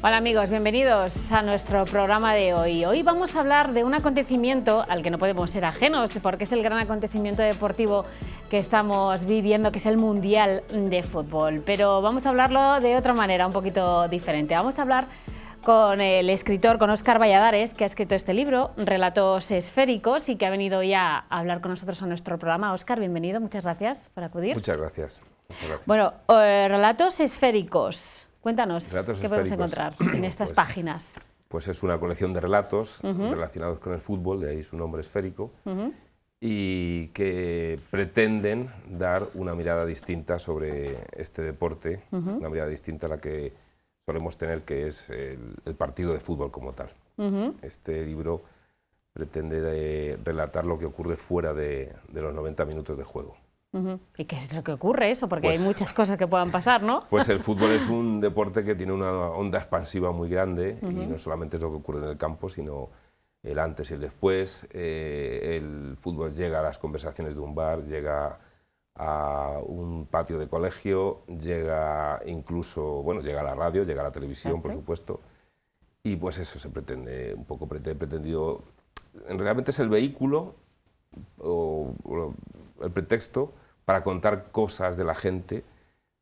Hola amigos, bienvenidos a nuestro programa de hoy. Hoy vamos a hablar de un acontecimiento al que no podemos ser ajenos porque es el gran acontecimiento deportivo que estamos viviendo, que es el Mundial de Fútbol. Pero vamos a hablarlo de otra manera, un poquito diferente. Vamos a hablar con el escritor, con Óscar Valladares, que ha escrito este libro, Relatos Esféricos, y que ha venido ya a hablar con nosotros a nuestro programa. Óscar, bienvenido, muchas gracias por acudir. Muchas gracias. Bueno, Relatos Esféricos. Cuéntanos, Relatos ¿qué podemos esféricos encontrar en estas páginas? Pues es una colección de relatos relacionados con el fútbol, de ahí su nombre esférico, y que pretenden dar una mirada distinta sobre este deporte, una mirada distinta a la que solemos tener, que es el partido de fútbol como tal. Este libro pretende relatar lo que ocurre fuera de los 90 minutos de juego. ¿Y qué es lo que ocurre eso? Porque hay muchas cosas que puedan pasar, ¿no? Pues el fútbol es un deporte que tiene una onda expansiva muy grande y no solamente es lo que ocurre en el campo, sino el antes y el después. El fútbol llega a las conversaciones de un bar, llega a un patio de colegio, llega incluso, bueno, llega a la radio, llega a la televisión, por supuesto. Y pues eso se pretende, un poco pretendido, realmente es el vehículo o el pretexto para contar cosas de la gente,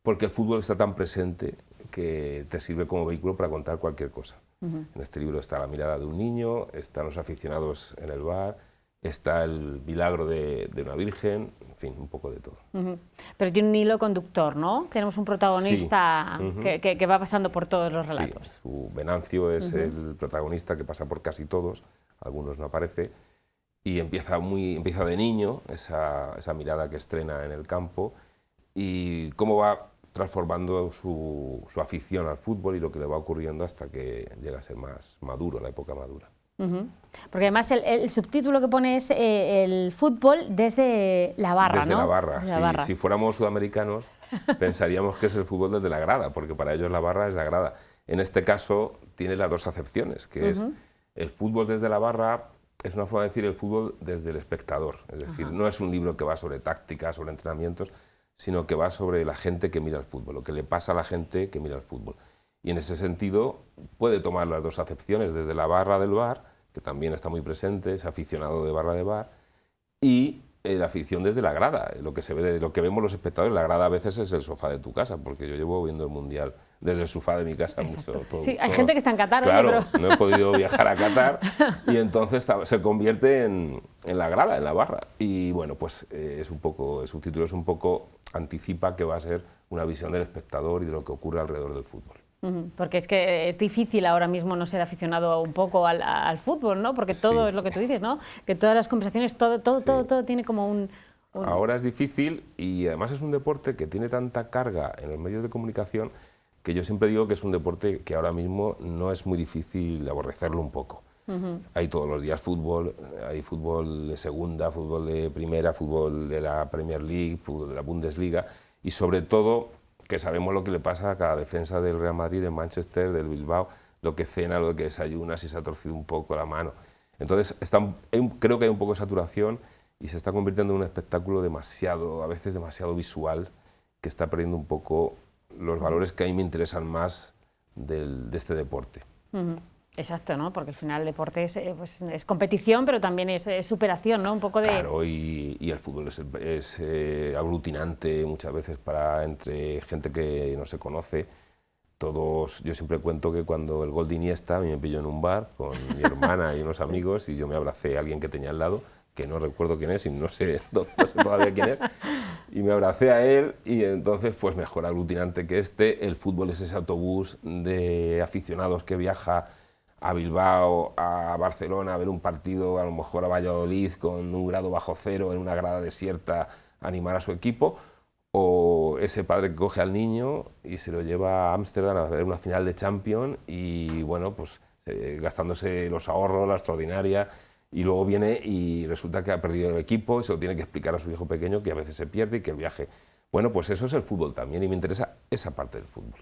porque el fútbol está tan presente que te sirve como vehículo para contar cualquier cosa. En este libro está la mirada de un niño, están los aficionados en el bar, está el milagro de una virgen, en fin, un poco de todo. Pero tiene un hilo conductor, ¿no? Tenemos un protagonista que va pasando por todos los relatos. Sí, Venancio es el protagonista que pasa por casi todos, algunos no aparece, y empieza de niño, esa mirada que estrena en el campo, y cómo va transformando su afición al fútbol y lo que le va ocurriendo hasta que llega a ser más maduro, la época madura. Porque además el subtítulo que pone es el fútbol desde la barra, desde ¿no? La barra, desde sí. la barra. Si fuéramos sudamericanos pensaríamos que es el fútbol desde la grada, porque para ellos la barra es la grada. En este caso tiene las dos acepciones, que es el fútbol desde la barra. Es una forma de decir el fútbol desde el espectador, es decir, no es un libro que va sobre tácticas, sobre entrenamientos, sino que va sobre la gente que mira el fútbol, lo que le pasa a la gente que mira el fútbol. Y en ese sentido puede tomar las dos acepciones, desde la barra del bar, que también está muy presente, es aficionado de barra de bar, y la afición desde la grada, lo que se ve, lo que vemos los espectadores. La grada a veces es el sofá de tu casa, porque yo llevo viendo el Mundial desde el sofá de mi casa mucho. Sí, hay gente que está en Qatar, claro, oye, pero... no he podido viajar a Qatar y entonces se convierte en la grada, en la barra. Y bueno, pues es un poco, el subtítulo es un poco, anticipa que va a ser una visión del espectador y de lo que ocurre alrededor del fútbol. Porque es que es difícil ahora mismo no ser aficionado un poco al fútbol, ¿no? Porque todo es lo que tú dices, ¿no? Que todas las conversaciones, todo tiene como un... Ahora es difícil y además es un deporte que tiene tanta carga en los medios de comunicación que yo siempre digo que es un deporte que ahora mismo no es muy difícil aborrecerlo un poco. Hay todos los días fútbol, hay fútbol de segunda, fútbol de primera, fútbol de la Premier League, fútbol de la Bundesliga y sobre todo que sabemos lo que le pasa a cada defensa del Real Madrid, del Manchester, del Bilbao, lo que cena, lo que desayuna, si se ha torcido un poco la mano. Entonces creo que hay un poco de saturación y se está convirtiendo en un espectáculo a veces demasiado visual, que está perdiendo un poco los valores que a mí me interesan más de este deporte. Exacto, ¿no? Porque al final el deporte es competición, pero también es superación, ¿no? Un poco de... Claro, y el fútbol es aglutinante muchas veces entre gente que no se conoce. Yo siempre cuento que cuando el gol de Iniesta, a mí me pilló en un bar con mi hermana y unos amigos y yo me abracé a alguien que tenía al lado, que no recuerdo quién es y no sé todavía quién es, y me abracé a él y entonces pues mejor aglutinante que el fútbol es ese autobús de aficionados que viaja a Bilbao, a Barcelona, a ver un partido, a lo mejor a Valladolid con 1 grado bajo cero en una grada desierta, a animar a su equipo, o ese padre que coge al niño y se lo lleva a Ámsterdam a ver una final de Champions y bueno, pues gastándose los ahorros, la extraordinaria, y luego viene y resulta que ha perdido el equipo y se lo tiene que explicar a su hijo pequeño que a veces se pierde y que el viaje... Bueno, pues eso es el fútbol también y me interesa esa parte del fútbol.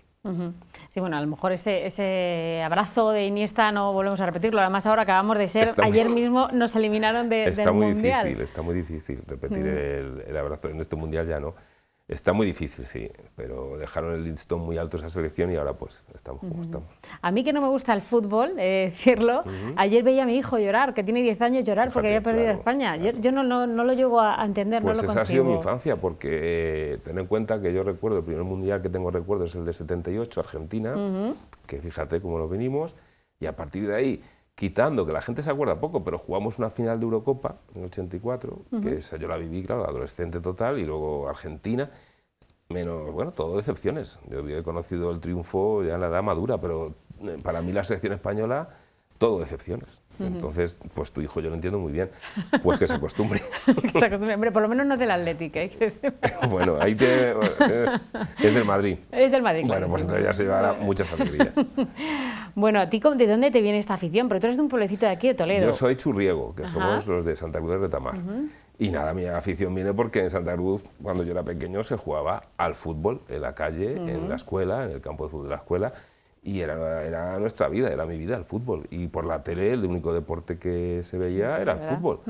Sí, bueno, a lo mejor ese abrazo de Iniesta no volvemos a repetirlo, además ahora acabamos de ser, ayer mismo nos eliminaron del Mundial. Está muy difícil repetir el abrazo, en este Mundial ya no. Está muy difícil, sí, pero dejaron el listón muy alto esa selección y ahora pues estamos como estamos. A mí que no me gusta el fútbol, decirlo, ayer veía a mi hijo llorar, que tiene 10 años, llorar porque había perdido España. Claro. Yo no lo llego a entender, Pues no lo esa concibo. ha sido mi infancia, porque ten en cuenta que yo recuerdo, el primer mundial que tengo recuerdo es el de 78, Argentina, que fíjate cómo lo venimos, y a partir de ahí, quitando, que la gente se acuerda poco, pero jugamos una final de Eurocopa en 84, que esa yo la viví, claro, adolescente total, y luego Argentina, menos, bueno, todo decepciones. Yo he conocido el triunfo ya en la edad madura, pero para mí la selección española, todo decepciones. Entonces, pues tu hijo yo lo entiendo muy bien, pues que se acostumbre. Que se acostumbre, hombre, por lo menos no es del Atlético, Bueno, ahí es del Madrid. Es del Madrid, claro. Bueno, pues entonces ya se llevará muchas alegrías. Bueno, ¿a ti de dónde te viene esta afición? Pero tú eres de un pueblecito de aquí, de Toledo. Yo soy churriego, que somos los de Santa Cruz de Retamar. Y nada, mi afición viene porque en Santa Cruz, cuando yo era pequeño, se jugaba al fútbol en la calle, en la escuela, en el campo de fútbol de la escuela, y era nuestra vida, era mi vida el fútbol. Y por la tele el único deporte que se veía era el fútbol.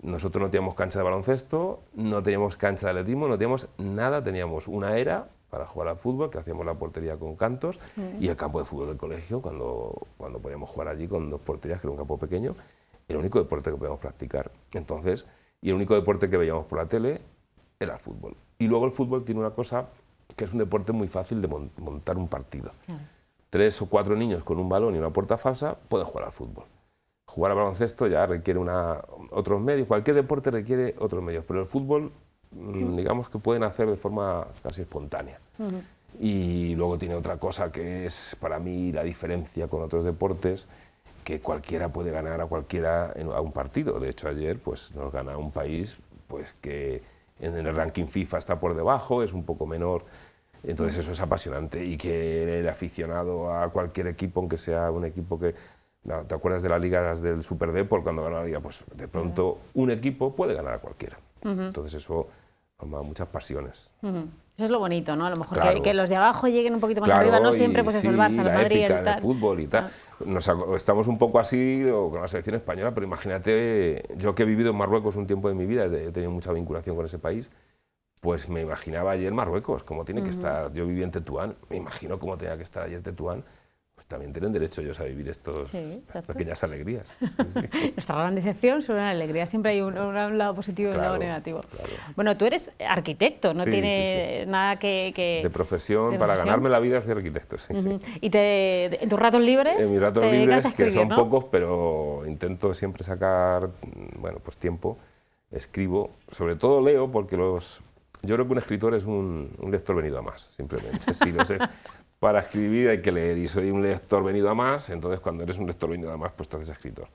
Nosotros no teníamos cancha de baloncesto, no teníamos cancha de atletismo, no teníamos nada, teníamos una era para jugar al fútbol, que hacíamos la portería con cantos, y el campo de fútbol del colegio, cuando podíamos jugar allí con 2 porterías, que era un campo pequeño, el único deporte que podíamos practicar. Entonces, y el único deporte que veíamos por la tele era el fútbol. Y luego el fútbol tiene una cosa, que es un deporte muy fácil de montar un partido. 3 o 4 niños con un balón y una puerta falsa pueden jugar al fútbol. Jugar al baloncesto ya requiere otros medios, cualquier deporte requiere otros medios, pero el fútbol, digamos que pueden hacer de forma casi espontánea. Y luego tiene otra cosa que es para mí la diferencia con otros deportes, que cualquiera puede ganar a cualquiera a un partido. De hecho, ayer pues, nos gana un país pues, que en el ranking FIFA está por debajo, es un poco menor. Entonces eso es apasionante, y que el aficionado a cualquier equipo, aunque sea un equipo que... No, ¿te acuerdas de las ligas del Super Depor cuando ganó la liga? Pues de pronto un equipo puede ganar a cualquiera. Entonces eso forma muchas pasiones. Eso es lo bonito, ¿no? A lo mejor Claro. que los de abajo lleguen un poquito más arriba, no siempre pues eso, el Barça, el Madrid, el tal. El fútbol y tal. Estamos un poco así con la selección española, pero imagínate, yo que he vivido en Marruecos un tiempo de mi vida, he tenido mucha vinculación con ese país, pues me imaginaba ayer Marruecos, cómo tiene que estar. Yo viví en Tetuán, me imagino cómo tenía que estar ayer Tetuán. Pues también tienen derecho ellos a vivir estas pequeñas alegrías. Nuestra gran decepción sobre una alegría, siempre hay un lado positivo y un lado negativo. Claro. Bueno, tú eres arquitecto, no tienes nada que... De profesión, para ganarme la vida soy arquitecto, sí. ¿Y en tus ratos libres? En mis ratos libres, que son pocos, pero intento siempre sacar, bueno, pues tiempo, escribo, sobre todo leo, porque yo creo que un escritor es un lector venido a más, simplemente, sí, lo sé. Para escribir hay que leer, y soy un lector venido a más, entonces cuando eres un lector venido a más, pues te haces escritor.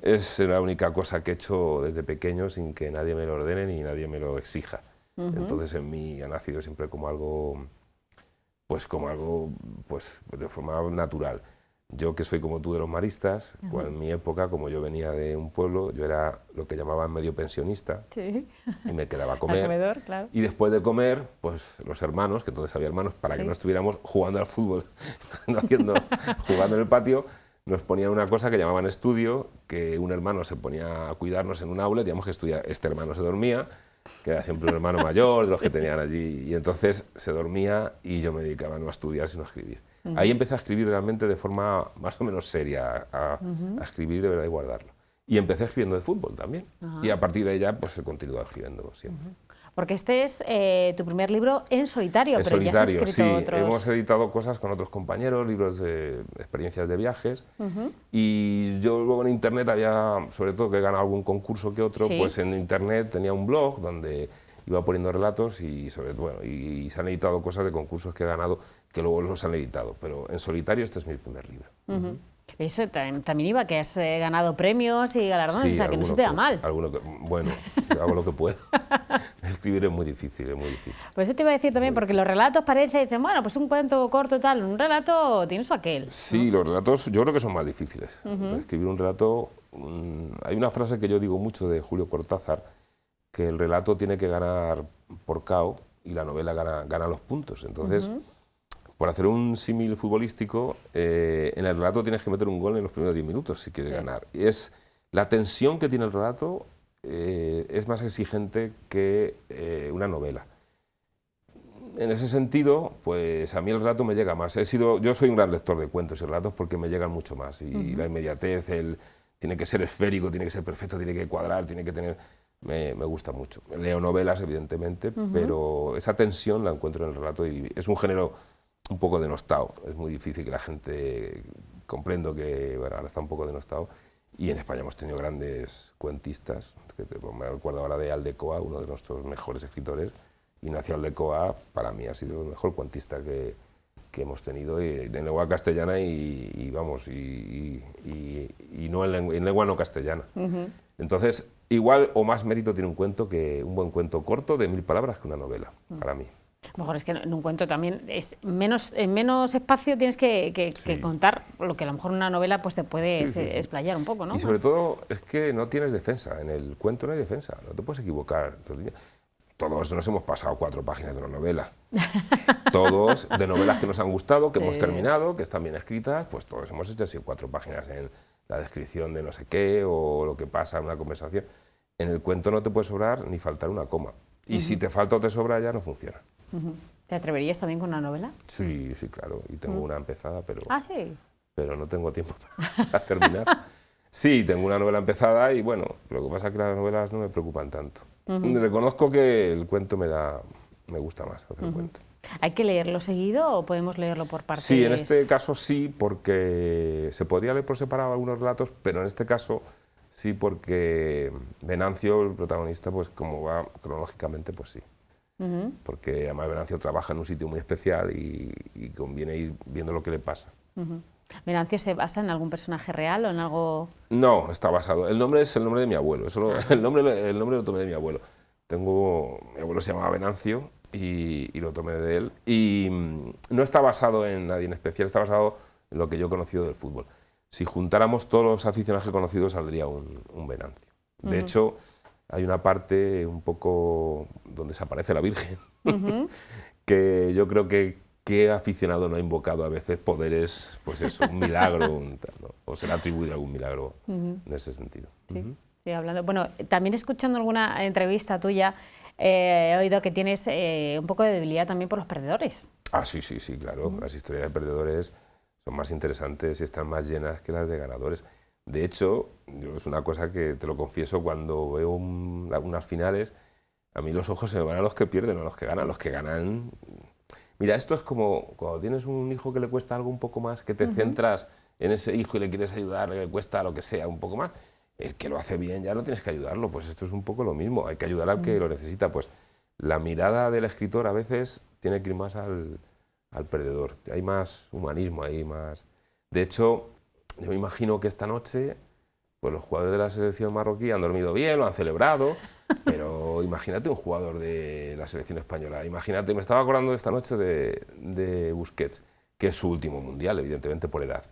Es la única cosa que he hecho desde pequeño sin que nadie me lo ordene ni nadie me lo exija. Entonces en mí ha nacido siempre como algo de forma natural. Yo, que soy como tú de los maristas, en mi época, como yo venía de un pueblo, yo era lo que llamaban medio pensionista, y me quedaba a comer. Comedor, claro. Y después de comer, pues los hermanos, que entonces había hermanos, para que no estuviéramos jugando al fútbol, jugando en el patio, nos ponían una cosa que llamaban estudio, que un hermano se ponía a cuidarnos en un aula, digamos que estudiaba, este hermano se dormía, que era siempre un hermano mayor, de los que tenían allí, y entonces se dormía y yo me dedicaba no a estudiar, sino a escribir. Ahí empecé a escribir realmente de forma más o menos seria, a escribir de verdad y guardarlo. Y empecé escribiendo de fútbol también, y a partir de ella pues he continuado escribiendo siempre. Porque este es tu primer libro en solitario, pero ya has escrito otros. Hemos editado cosas con otros compañeros, libros de experiencias de viajes, y yo luego en internet había, sobre todo que he ganado algún concurso que otro, pues en internet tenía un blog donde iba poniendo relatos y se han editado cosas de concursos que he ganado que luego los han editado, pero en solitario este es mi primer libro. Eso también iba, que has ganado premios y galardones, o sea, que no se te da mal. Bueno, yo hago lo que puedo. Escribir es muy difícil, es muy difícil. Pues eso te iba a decir también, porque los relatos dicen, bueno, pues un cuento corto tal, un relato tiene su aquel. Sí, los relatos yo creo que son más difíciles. Escribir un relato, hay una frase que yo digo mucho de Julio Cortázar, que el relato tiene que ganar por KO y la novela gana los puntos. Entonces, por hacer un símil futbolístico, en el relato tienes que meter un gol en los primeros 10 minutos si quieres ganar. Y la tensión que tiene el relato es más exigente que una novela. en ese sentido, pues a mí el relato me llega más. Yo soy un gran lector de cuentos y relatos porque me llegan mucho más. Y la inmediatez, tiene que ser esférico, tiene que ser perfecto, tiene que cuadrar, tiene que tener... Me gusta mucho. Leo novelas, evidentemente, pero esa tensión la encuentro en el relato y es un género un poco denostado. Es muy difícil que la gente... Comprendo que bueno, ahora está un poco denostado. Y en España hemos tenido grandes cuentistas. Me acuerdo ahora de Aldecoa, uno de nuestros mejores escritores. Ignacio Aldecoa, para mí, ha sido el mejor cuentista que hemos tenido de lengua castellana y no en lengua no castellana. Entonces, igual o más mérito tiene un cuento que un buen cuento corto de 1000 palabras que una novela, para mí. A lo mejor es que en un cuento también en menos espacio tienes que contar lo que a lo mejor en una novela pues te puedes explayar un poco, ¿no? Y sobre todo es que no tienes defensa, en el cuento no hay defensa, no te puedes equivocar. Todos nos hemos pasado 4 páginas de una novela. Todos de novelas que nos han gustado, que hemos terminado, que están bien escritas, pues todos hemos hecho así 4 páginas en la descripción de no sé qué o lo que pasa en una conversación. En el cuento no te puede sobrar ni faltar una coma. Y si te falta o te sobra ya no funciona. ¿Te atreverías también con una novela? Sí, sí, claro. Y tengo una empezada, pero, ¿sí? Pero no tengo tiempo para terminar. Sí, tengo una novela empezada y bueno, lo que pasa es que las novelas no me preocupan tanto. Reconozco que el cuento me gusta más hacer el cuento. ¿Hay que leerlo seguido o podemos leerlo por partes? Sí, en este caso sí, porque se podría leer por separado algunos relatos, pero en este caso sí, porque Venancio, el protagonista, pues como va cronológicamente, pues sí. Porque además Venancio trabaja en un sitio muy especial y conviene ir viendo lo que le pasa. ¿Venancio se basa en algún personaje real o en algo...? No, está basado. El nombre es el nombre de mi abuelo. El nombre lo tomé de mi abuelo. Mi abuelo se llamaba Venancio y lo tomé de él. Y no está basado en nadie en especial, está basado en lo que yo he conocido del fútbol. Si juntáramos todos los aficionados que he conocido, saldría un Venancio. De hecho, hay una parte un poco donde se aparece la Virgen, que yo creo que ¿qué aficionado no ha invocado a veces poderes, pues eso, un milagro, ¿no? O se le ha atribuido algún milagro en ese sentido? Sí, hablando. Bueno, también escuchando alguna entrevista tuya, he oído que tienes un poco de debilidad también por los perdedores. Ah, sí, claro. Las historias de perdedores son más interesantes y están más llenas que las de ganadores. De hecho, es una cosa que te lo confieso, cuando veo unas finales, a mí los ojos se me van a los que pierden, no a los que ganan. Los que ganan... Mira, esto es como cuando tienes un hijo que le cuesta algo un poco más, que te centras en ese hijo y le quieres ayudar, le cuesta lo que sea un poco más. El que lo hace bien ya no tienes que ayudarlo, pues esto es un poco lo mismo, hay que ayudar al que lo necesita. Pues la mirada del escritor a veces tiene que ir más al perdedor, hay más humanismo ahí, más... De hecho, yo me imagino que esta noche pues los jugadores de la selección marroquí han dormido bien, lo han celebrado, pero imagínate un jugador de la selección española, imagínate, me estaba acordando esta noche de Busquets, que es su último mundial, evidentemente por edad.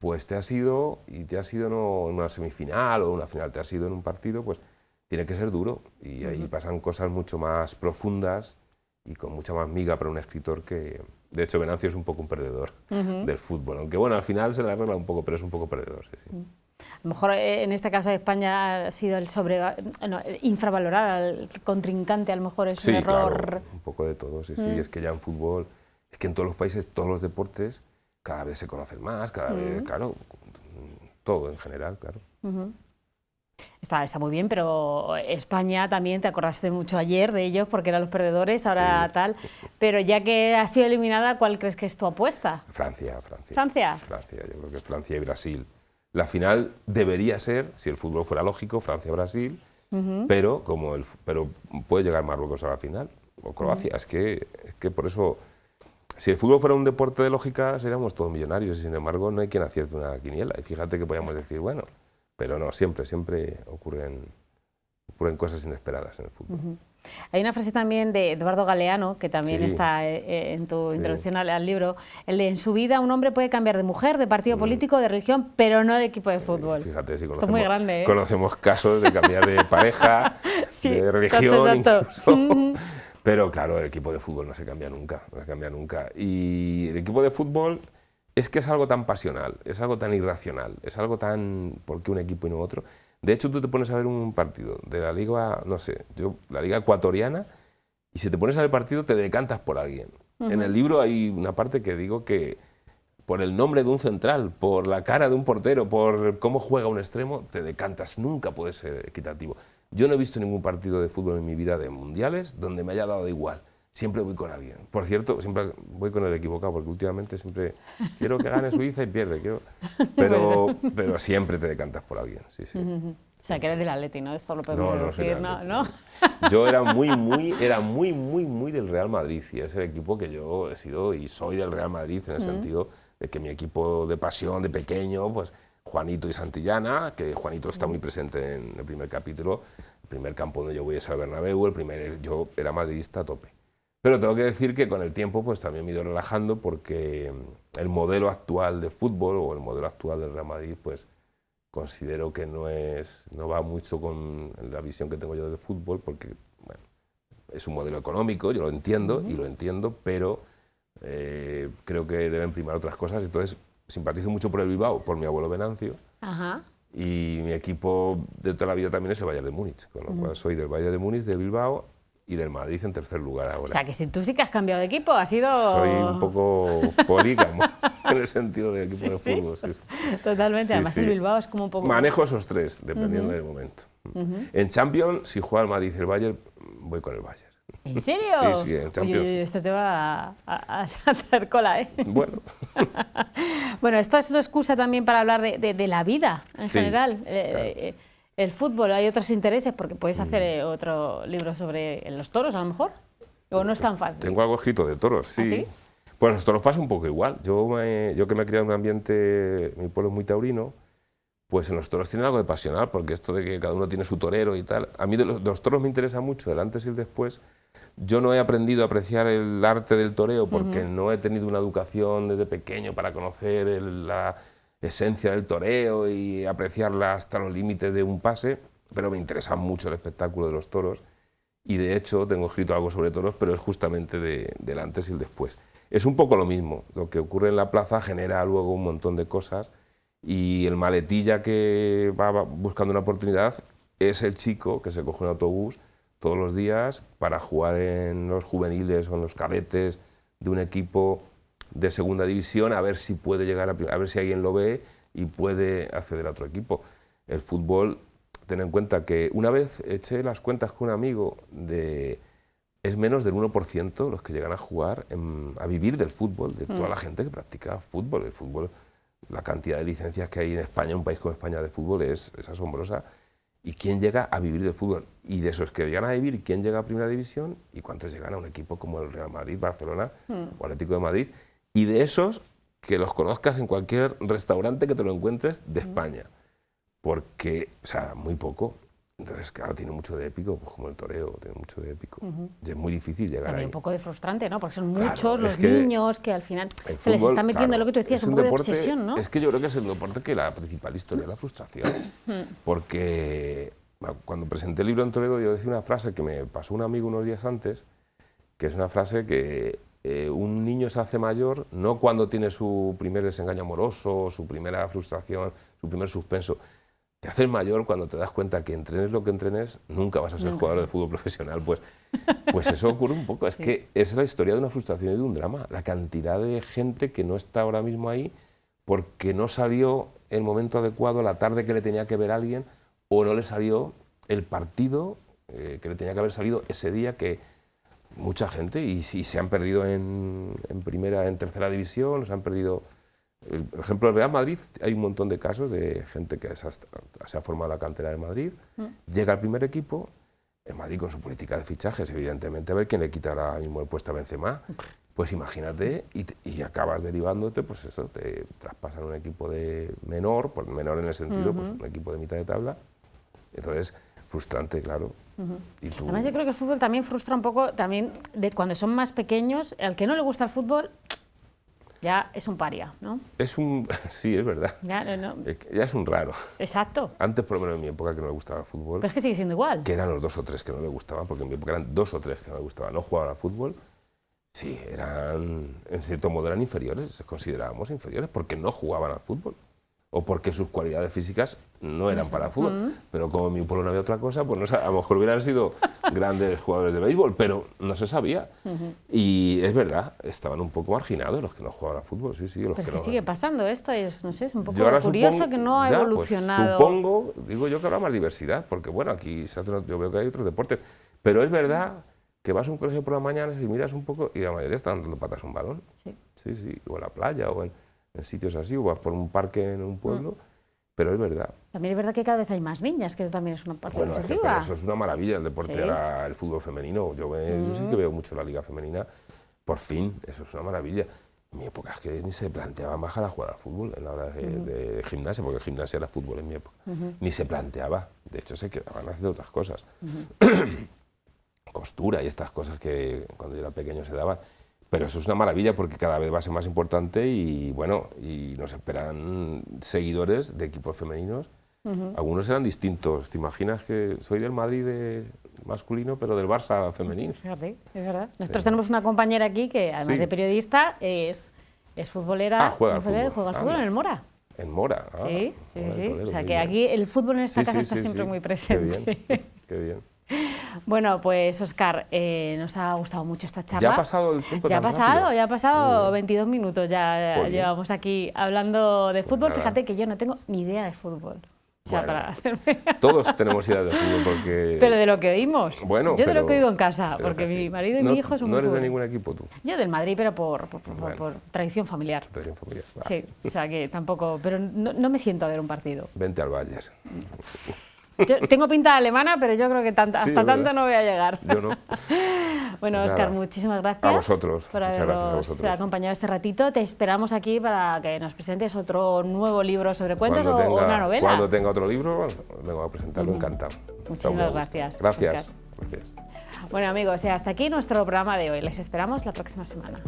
Pues te has ido no en una semifinal o una final, te has ido en un partido, pues tiene que ser duro y ahí pasan cosas mucho más profundas y con mucha más miga para un escritor que... De hecho, Venancio es un poco un perdedor del fútbol, aunque bueno, al final se le arregla un poco, pero es un poco perdedor, sí. A lo mejor en este caso de España ha sido infravalorar al contrincante, a lo mejor es un error. Claro, un poco de todo, sí. Es que ya en fútbol, es que en todos los países, todos los deportes, cada vez se conocen más, cada vez, claro, todo en general, claro. Está muy bien, pero España también, te acordaste mucho ayer de ellos porque eran los perdedores, ahora tal, pero ya que ha sido eliminada, ¿cuál crees que es tu apuesta? Francia. ¿Francia? Francia, yo creo que Francia y Brasil. La final debería ser, si el fútbol fuera lógico, Francia-Brasil, pero puede llegar Marruecos a la final, o Croacia. Es que por eso, si el fútbol fuera un deporte de lógica, seríamos todos millonarios, y sin embargo no hay quien acierte una quiniela. Y fíjate que podríamos decir, bueno, pero no, siempre ocurren cosas inesperadas en el fútbol. Hay una frase también de Eduardo Galeano, que también está en tu introducción al libro, el de: en su vida un hombre puede cambiar de mujer, de partido político, de religión, pero no de equipo de fútbol. Fíjate, si esto es muy grande, conocemos casos de cambiar de pareja, de religión, incluso. Pero claro, el equipo de fútbol no se cambia nunca, Y el equipo de fútbol es que es algo tan pasional, es algo tan irracional, es algo tan... ¿Por qué un equipo y no otro? De hecho, tú te pones a ver un partido de la liga, no sé, la liga ecuatoriana, y si te pones a ver el partido te decantas por alguien. En el libro hay una parte que digo que por el nombre de un central, por la cara de un portero, por cómo juega un extremo, te decantas, nunca puede ser equitativo. Yo no he visto ningún partido de fútbol en mi vida de mundiales donde me haya dado igual. Siempre voy con alguien. Por cierto, siempre voy con el equivocado, porque últimamente siempre quiero que gane Suiza y pierde. Pero siempre te decantas por alguien, sí, sí. O sea, que eres del Atleti, ¿no? Esto lo podemos decir, ¿no? Yo era muy del Real Madrid, y es el equipo que yo he sido y soy del Real Madrid, en el sentido de que mi equipo de pasión, de pequeño, pues Juanito y Santillana, que Juanito está muy presente en el primer capítulo, el primer campo donde yo voy es al Bernabéu, yo era madridista a tope. Pero tengo que decir que con el tiempo pues también me he ido relajando, porque el modelo actual de fútbol o el modelo actual del Real Madrid pues considero que no va mucho con la visión que tengo yo del fútbol, porque bueno, es un modelo económico, yo lo entiendo y lo entiendo, pero creo que deben primar otras cosas. Entonces simpatizo mucho por el Bilbao, por mi abuelo Venancio. Ajá. Y mi equipo de toda la vida también es el Bayern de Múnich, con lo cual soy del Bayern de Múnich, de Bilbao y del Madrid en tercer lugar ahora. O sea, que si tú sí que has cambiado de equipo, has sido... Soy un poco polígamo en el sentido de equipo de fútbol. Sí. Totalmente, Sí, además sí. el Bilbao es como un poco... Manejo esos tres, dependiendo del momento. En Champions, si juega el Madrid y el Bayern, voy con el Bayern. ¿En serio? Sí, en Champions. Oye, esto te va a hacer cola, ¿eh? Bueno. Bueno, esto es una excusa también para hablar de la vida en Sí, general. claro. El fútbol, hay otros intereses, porque puedes hacer otro libro sobre los toros, a lo mejor. ¿O no es tan fácil? Tengo algo escrito de toros, sí. ¿Ah, sí? Pues los toros pasa un poco igual. Yo que me he criado en un ambiente, mi pueblo es muy taurino, pues en los toros tiene algo de pasional, porque esto de que cada uno tiene su torero y tal. A mí de los toros me interesa mucho el antes y el después. Yo no he aprendido a apreciar el arte del toreo porque no he tenido una educación desde pequeño para conocer la esencia del toreo y apreciarla hasta los límites de un pase, pero me interesa mucho el espectáculo de los toros y de hecho tengo escrito algo sobre toros, pero es justamente del antes y el después. Es un poco lo mismo, lo que ocurre en la plaza genera luego un montón de cosas y el maletilla que va buscando una oportunidad es el chico que se coge un autobús todos los días para jugar en los juveniles o en los cadetes de un equipo de segunda división, a ver si puede llegar, a ver si alguien lo ve y puede acceder a otro equipo. El fútbol, ten en cuenta que una vez eché las cuentas con un amigo, es menos del 1% los que llegan a jugar, a vivir del fútbol, de toda la gente que practica fútbol. El fútbol, la cantidad de licencias que hay en España, un país como España de fútbol, es asombrosa. ¿Y quién llega a vivir del fútbol? Y de esos que llegan a vivir, ¿quién llega a Primera División? ¿Y cuántos llegan a un equipo como el Real Madrid, Barcelona o Atlético de Madrid? Y de esos, que los conozcas en cualquier restaurante que te lo encuentres de España. Porque, o sea, muy poco. Entonces, claro, tiene mucho de épico, pues como el toreo, tiene mucho de épico. Y es muy difícil llegar También ahí. un poco de frustrante, ¿no? Porque son Claro, muchos los es que niños que al final el se les fútbol, está metiendo, claro, lo que tú decías, es un poco deporte, de obsesión, ¿no? Es que yo creo que es el deporte que la principal historia es la frustración. Porque cuando presenté el libro en Toledo yo decía una frase que me pasó un amigo unos días antes, que es una frase que un niño se hace mayor no cuando tiene su primer desengaño amoroso, su primera frustración, su primer suspenso. Te haces mayor cuando te das cuenta que entrenes lo que entrenes, nunca vas a ser jugador de fútbol profesional. Pues eso ocurre un poco. Es que es la historia de una frustración y de un drama. La cantidad de gente que no está ahora mismo ahí porque no salió el momento adecuado, la tarde que le tenía que ver a alguien, o no le salió el partido que le tenía que haber salido ese día, que mucha gente, y se han perdido en tercera división, se han perdido. Por ejemplo, el Real Madrid, hay un montón de casos de gente que se ha formado la cantera de Madrid, llega al primer equipo, el Madrid con su política de fichajes, evidentemente, a ver quién le quita ahora mismo el puesto a Benzema. Pues imagínate, y acabas derivándote, pues eso, te traspasan un equipo de menor, pues menor en el sentido, pues un equipo de mitad de tabla. Entonces, frustrante, claro. Y tú... Además, yo creo que el fútbol también frustra un poco, también de cuando son más pequeños, al que no le gusta el fútbol, ya es un paria, ¿no? Sí, es verdad. Ya es un raro. Exacto. Antes, por lo menos en mi época, que no le gustaba el fútbol. Pero es que sigue siendo igual. Que eran los 2 o 3 que no le gustaban, porque en mi época eran 2 o 3 que no le gustaban, no jugaban al fútbol. Sí, en cierto modo eran inferiores, considerábamos inferiores, porque no jugaban al fútbol. o porque sus cualidades físicas no eran para fútbol. Pero como en mi pueblo no había otra cosa, pues no, a lo mejor hubieran sido grandes jugadores de béisbol, pero no se sabía. Y es verdad, estaban un poco marginados los que no jugaban a fútbol, sí, sí. Los pero que que no, sigue pasando esto, es, no sé, es un poco supongo, curioso que no ha evolucionado. Pues, supongo, digo yo que habrá más diversidad, porque bueno, aquí yo veo que hay otros deportes, pero es verdad que vas a un colegio por la mañana y miras un poco y la mayoría están dando patas a un balón. Sí, sí, o en la playa, o en sitios así, o vas por un parque en un pueblo, pero es verdad. También es verdad que cada vez hay más niñas, que eso también es una parte positiva. Pero eso es una maravilla, el deporte, Sí. ahora el fútbol femenino. Yo sí que veo mucho la liga femenina, por fin, eso es una maravilla. En mi época es que ni se planteaban bajar a jugar al fútbol en la hora de gimnasia, porque gimnasia era fútbol en mi época. Ni se planteaba, de hecho se quedaban haciendo otras cosas. Costura y estas cosas que cuando yo era pequeño se daban. Pero eso es una maravilla porque cada vez va a ser más importante y bueno, y nos esperan seguidores de equipos femeninos. Algunos eran distintos. ¿Te imaginas que soy del Madrid masculino, pero del Barça femenino? Fíjate, es verdad. Nosotros tenemos una compañera aquí que, además de periodista, es futbolera. Juega al fútbol. Juega al fútbol en el Mora. En Mora. Sí. Toledo, O sea, muy que bien. aquí el fútbol en esta casa está sí, siempre sí. muy presente. Qué bien, qué bien. Bueno, pues Óscar, nos ha gustado mucho esta charla. ¿Ya ha pasado el tiempo Ya ha tan pasado, rápido? ya ha pasado 22 minutos, ya Joder. llevamos aquí hablando de fútbol. nada. Fíjate que yo no tengo ni idea de fútbol. O sea, Bueno, para hacerme... Todos tenemos idea de fútbol porque... Pero de lo que oímos. Bueno, yo de lo pero- que oigo en casa, pero porque casi. mi marido y No- mi hijo son No muy eres de fútbol. ningún equipo tú, Yo del Madrid, pero por Bueno. tradición familiar. tradición familiar. Va, Sí, o sea que tampoco, pero no me siento a ver un partido. Vente al Bayern. Yo tengo pinta alemana, pero yo creo que hasta es tanto verdad. no voy a llegar. Yo no. Bueno, Pues Óscar, nada. muchísimas gracias A vosotros, por muchas gracias a habernos vosotros. acompañado este ratito. Te esperamos aquí para que nos presentes otro nuevo libro sobre cuentos o una novela. Cuando tenga otro libro, vengo a presentarlo encantado. Muchísimas gracias, Gracias. Óscar. Gracias. Bueno, amigos, hasta aquí nuestro programa de hoy. Les esperamos la próxima semana.